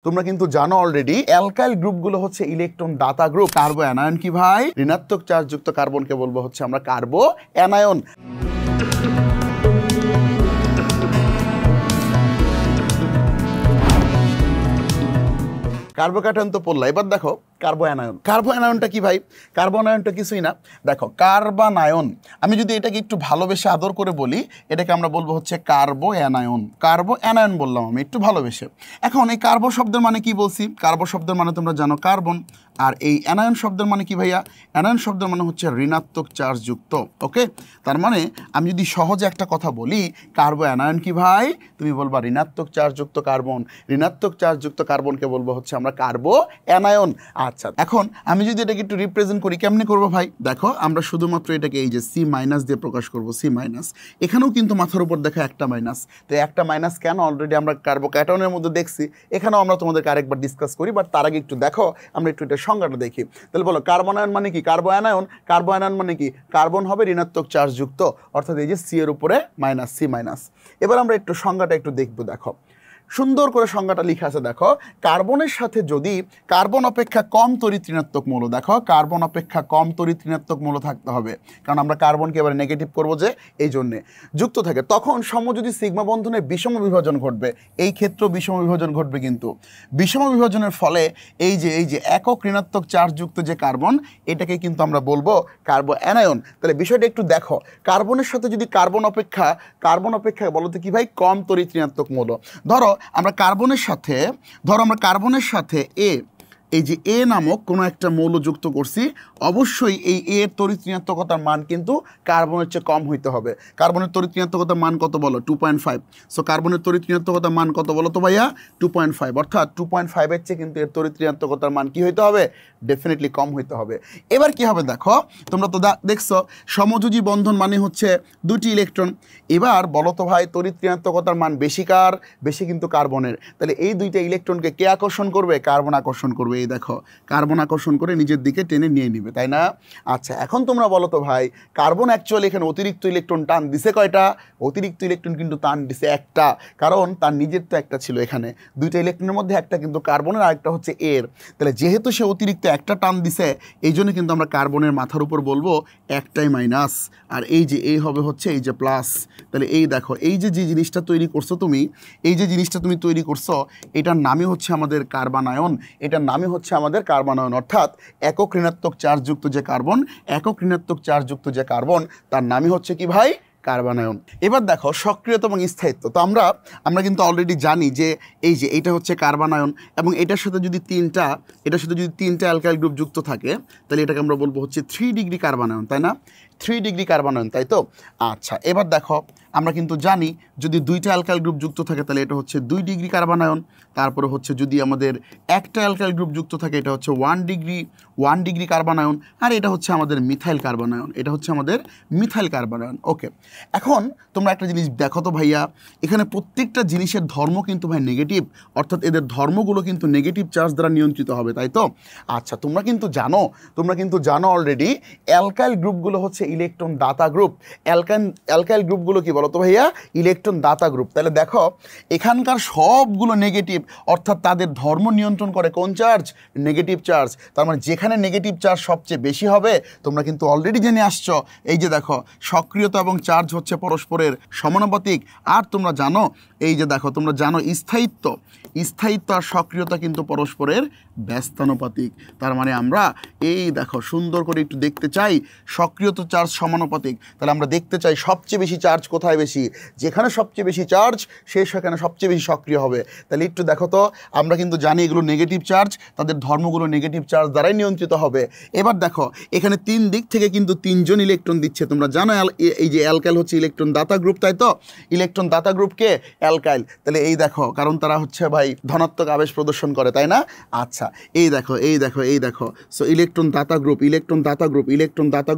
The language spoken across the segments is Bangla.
তোমরা কিন্তু জানো অলরেডি অ্যালকাইল গ্রুপগুলো হচ্ছে ইলেকট্রন দাতা গ্রুপ। কার্বো অ্যানায়ন কি ভাই? ঋণাত্মক চার্জযুক্ত কার্বনকে বলবো হচ্ছে আমরা কার্বো অ্যানায়ন। কার্বোক্যাটায়ন তো পড়লা, এবার দেখো কার্বো অ্যানায়ন। কার্বো অ্যানায়নটা কি ভাই? কার্বো অ্যানায়নটা কিছুই না, দেখো কার্বানায়ন। আমি যদি এটাকে একটু ভালোবেসে আদর করে বলি, এটাকে আমরা বলবো হচ্ছে কার্বো অ্যানায়ন। কার্বো অ্যানায়ন বললাম আমি একটু ভালোবেসে। এখন এই কার্বো শব্দের মানে কি বলছি? কার্বো শব্দের মানে তোমরা জানো কার্বন, আর এই অ্যানায়ন শব্দের মানে কি ভাইয়া? অ্যানায়ন শব্দের মানে হচ্ছে ঋণাত্মক চার্জযুক্ত। ওকে, তার মানে আমি যদি সহজে একটা কথা বলি, কার্বো অ্যানায়ন কি ভাই? তুমি বলবা ঋণাত্মক চার্জযুক্ত কার্বন। ঋণাত্মক চার্জযুক্ত কার্বনকে বলবো হচ্ছে আমরা কার্বো অ্যানায়ন। আচ্ছা, এখন আমি যদি এটাকে একটু রিপ্রেজেন্ট করি, কেমনে করবো ভাই? দেখো আমরা শুধুমাত্র এটাকে এই যে সি মাইনাস দিয়ে প্রকাশ করবো, সি মাইনাস। এখানেও কিন্তু মাথার উপর দেখো একটা মাইনাস, তো একটা মাইনাস কেন? অলরেডি আমরা কার্বোক্যাটায়নের মধ্যে দেখছি, এখানেও আমরা তোমাদেরকে আরেকবার ডিসকাস করি, বাট তার আগে একটু দেখো আমরা একটু এটা সংজ্ঞাটা দেখি। তাহলে বলো কার্বনায়ন মানে কি? কার্বো অ্যানায়ন। কার্বো অ্যানায়ন মানে কি? কার্বন হবে ঋণাত্মক চার্জযুক্ত, অর্থাৎ এই যে সি এর উপরে মাইনাস, সি মাইনাস। এবার আমরা একটু সংজ্ঞাটা একটু দেখবো। দেখো সুন্দর করে সংজ্ঞাটা লিখে আছে, দেখো কার্বনের সাথে যদি কার্বন অপেক্ষা কম তড়িৎ ঋণাত্মক মৌল, দেখো কার্বন অপেক্ষা কম তড়িৎ ঋণাত্মক মৌল থাকতে হবে, কারণ আমরা কার্বনকে এবার নেগেটিভ করবো যে, এই জন্যে যুক্ত থাকে, তখন সমযোজী সিগমা বন্ধনে বিষম বিভাজন ঘটবে। এই ক্ষেত্রে বিষম বিভাজন ঘটবে, কিন্তু বিষম বিভাজনের ফলে এই যে একক ঋণাত্মক চার্জযুক্ত যে কার্বন, এটাকে কিন্তু আমরা বলবো কার্বো অ্যানায়ন। তাহলে বিষয়টা একটু দেখো, কার্বনের সাথে যদি কার্বন অপেক্ষা বলো তো কি ভাই? কম তড়িৎ ঋণাত্মক মৌল। ধরো আমরা কার্বনের সাথে এই যে এ নামক কোনো একটা মৌল যুক্ত করছি, অবশ্যই এই এর তড়িৎ ঋণাত্মকতার মান কিন্তু কার্বনের চেয়ে কম হইতে হবে। কার্বনের তড়িৎ ঋণাত্মকতার মান কত বলো? 2.5। সো কার্বনের তড়িৎ ঋণাত্মকতার মান কত বলো তো ভাইয়া? 2.5। অর্থাৎ 2.5-এর চেয়ে কিন্তু এর তড়িৎ ঋণাত্মকতার মান কি হইতে হবে? ডেফিনেটলি কম হইতে হবে। এবার কি হবে দেখো, তোমরা তো দেখছো সমযোজী বন্ধন মানে হচ্ছে দুটি ইলেকট্রন। এবার বলো তো ভাই, তড়িৎ ঋণাত্মকতার মান বেশি কার? বেশি কিন্তু কার্বনের। তাহলে এই দুইটা ইলেকট্রনকে কে আকর্ষণ করবে? কার্বন আকর্ষণ করবে। এই দেখো কার্বন আকর্ষণ করে নিজের দিকে টেনে নিয়ে নিবে, তাই না? আচ্ছা, এখন তোমরা বলো তো ভাই, কার্বন অ্যাকচুয়ালি এখানে অতিরিক্ত ইলেকট্রন টান দিছে কয়টা? অতিরিক্ত ইলেকট্রন কিন্তু টান দিছে একটা, কারণ তার নিজের তো একটা ছিল, এখানে দুইটা ইলেকট্রনের মধ্যে একটা কিন্তু কার্বনের, আরেকটা হচ্ছে এর। তাহলে যেহেতু সে অতিরিক্ত একটা টান দিছে, এই জন্য কিন্তু আমরা কার্বনের মাথার উপর বলবো একটাই মাইনাস, আর এই যে এই হবে হচ্ছে এই যে প্লাস। তাহলে এই দেখো, এই যে জিনিসটা তৈরি করছো তুমি, তৈরি করছো, এটার নামই হচ্ছে আমাদের কার্বানায়ন। এটার নামই হচ্ছে আমাদের কার্বানায়ন, অর্থাৎ একক ঋণাত্মক চার্জযুক্ত যে কার্বন, তার নামই হচ্ছে কি ভাই? কার্বানায়ন। এবার দেখো সক্রিয়তা এবং স্থায়িত্ব। তো আমরা কিন্তু অলরেডি জানি যে এইটা হচ্ছে কার্বানায়ন, এবং এটার সাথে যদি তিনটা অ্যালকাইল গ্রুপ যুক্ত থাকে, তাহলে এটাকে আমরা বলবো হচ্ছে 3 ডিগ্রি কার্বানায়ন, তাই না? 3 ডিগ্রি কার্বানায়ন, তাই তো? আচ্ছা, এবার দেখো আমরা কিন্তু জানি যদি দুইটা অ্যালকাইল গ্রুপ যুক্ত থাকে, তাহলে এটা হচ্ছে 2 ডিগ্রি কার্বানায়ন। তারপরে হচ্ছে যদি আমাদের একটা অ্যালকাইল গ্রুপ যুক্ত থাকে, এটা হচ্ছে 1 ডিগ্রি কার্বানায়ন। আর এটা হচ্ছে আমাদের মিথাইল কার্বানায়ন। ওকে, এখন তোমরা একটা জিনিস দেখো তো ভাইয়া, এখানে প্রত্যেকটা জিনিসের ধর্ম কিন্তু ভাই নেগেটিভ, অর্থাৎ এদের ধর্মগুলো কিন্তু নেগেটিভ চার্জ দ্বারা নিয়ন্ত্রিত হবে, তাই তো? আচ্ছা, তোমরা কিন্তু জানো অলরেডি অ্যালকাইল গ্রুপগুলো হচ্ছে ইলেকট্রন দাতা গ্রুপ। অ্যালকাইল গ্রুপগুলো কি বলো তো ভাইয়া? ইলেকট্রন দাতা গ্রুপ। তাহলে দেখো এখানকার সবগুলো নেগেটিভ, অর্থাৎ তাদের ধর্ম নিয়ন্ত্রণ করে কোন চার্জ? Negative charge. তার মানে যেখানে নেগেটিভ চার্জ সবচেয়ে বেশি হবে, তোমরা কিন্তু অলরেডি জেনে আসছো, এই যে দেখো সক্রিয়তা এবং চার্জ হচ্ছে পরস্পরের সমানুপাতিক। আর তোমরা জানো স্থায়িত্ব আর সক্রিয়তা কিন্তু পরস্পরের ব্যস্তানুপাতিক। তার মানে আমরা এই দেখো সুন্দর করে একটু দেখতে চাই, সক্রিয়তা চার্জ সমানুপাতিক। তাহলে আমরা দেখতে চাই সবচেয়ে বেশি চার্জ কোথায় বেশি? যেখানে সবচেয়ে বেশি চার্জ, সেখানে সবচেয়ে বেশি সক্রিয় হবে। তাহলে একটু দেখো তো, আমরা কিন্তু জানি এগুলো নেগেটিভ চার্জ, তাদের ধর্মগুলো নেগেটিভ চার্জ দ্বারাই নিয়ন্ত্রিত হবে। এবার দেখো এখানে 3 দিক থেকে কিন্তু 3জন ইলেকট্রন দিচ্ছে। তোমরা জানো এই যে অ্যালকাইল হচ্ছে ইলেকট্রন দাতা গ্রুপ, তাই তো? ইলেকট্রন দাতা গ্রুপকে অ্যালকাইল। তাহলে এই দেখো, কারণ তারা হচ্ছে ভাই ধনাত্মক আবেশ প্রদর্শন করে, তাই না? আচ্ছা, এই দেখো। সো ইলেকট্রন দাতা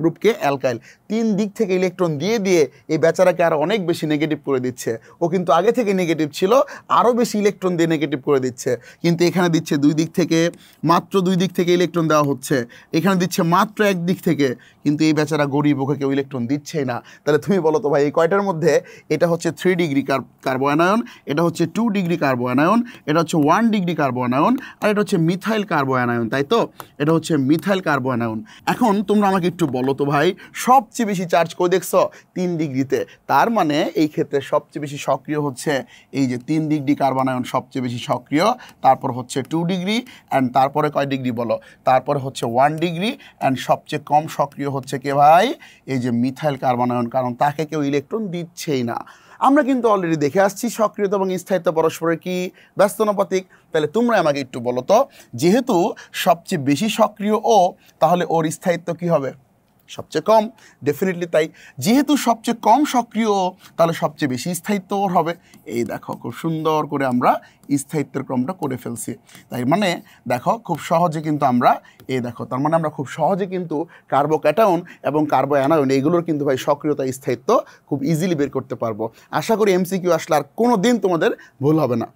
গ্রুপকে অ্যালকাইল মিথাইল 3 দিক থেকে ইলেকট্রন দিয়ে দিয়ে এই বেচারাকে আরও অনেক বেশি নেগেটিভ করে দিচ্ছে। ও কিন্তু আগে থেকে নেগেটিভ ছিল, আরও বেশি ইলেকট্রন দিয়ে নেগেটিভ করে দিচ্ছে। কিন্তু এখানে দিচ্ছে 2 দিক থেকে, মাত্র 2 দিক থেকে ইলেকট্রন দেওয়া হচ্ছে, এখানে দিচ্ছে মাত্র 1 দিক থেকে, কিন্তু এই বেচারা গরিব, ওকে কেউ ইলেকট্রন দিচ্ছেই না। তাহলে তুমি বলো তো ভাই এই কয়টার মধ্যে এটা হচ্ছে 3 ডিগ্রি কার্বো অ্যানায়ন, এটা হচ্ছে 2 ডিগ্রি কার্বো অ্যানায়ন, এটা হচ্ছে 1 ডিগ্রি কার্বো অ্যানায়ন, আর এটা হচ্ছে মিথাইল কার্বো অ্যানায়ন, তাই তো? এটা হচ্ছে মিথাইল কার্বো অ্যানায়ন। এখন তোমরা আমাকে একটু বলো তো ভাই, সবচেয়ে বেশি চার্জ কই দেখছো? 3 ডিগ্রিতে। তার মানে এই ক্ষেত্রে সবচেয়ে বেশি সক্রিয় হচ্ছে এই যে 3 ডিগ্রি কার্বনায়ন সবচেয়ে বেশি সক্রিয়, তারপর হচ্ছে 2 ডিগ্রি, অ্যান্ড তারপরে কয় ডিগ্রি বলো? তারপরে হচ্ছে 1 ডিগ্রি, অ্যান্ড সবচেয়ে কম সক্রিয় হচ্ছে কে ভাই? এই যে মিথাইল কার্বনায়ন, কারণ তাকে কেউ ইলেকট্রন দিচ্ছেই না। আমরা কিন্তু অলরেডি দেখে আসছি সক্রিয়তা এবং স্থায়িত্ব পরস্পরের কি ব্যস্তানুপাতিক। তাহলে তোমরা আমাকে একটু বলো তো, যেহেতু সবচেয়ে বেশি সক্রিয় ও, তাহলে ওর স্থায়িত্ব কি হবে? সবচেয়ে কম, ডেফিনেটলি তাই। যেহেতু সবচেয়ে কম সক্রিয়, তাহলে সবচেয়ে বেশি স্থায়িত্ব ওর হবে। এই দেখো খুব সুন্দর করে আমরা স্থায়িত্বের ক্রমটা করে ফেলছি। তাই মানে দেখো খুব সহজে কিন্তু আমরা এই দেখো, তার মানে আমরা খুব সহজে কিন্তু কার্বোক্যাটায়ন এবং কার্বো অ্যানায়ন এইগুলোর কিন্তু ভাই সক্রিয়তা স্থায়িত্ব খুব ইজিলি বের করতে পারবো। আশা করি এমসিকিউ আসলে আর কোনো দিন তোমাদের ভুল হবে না।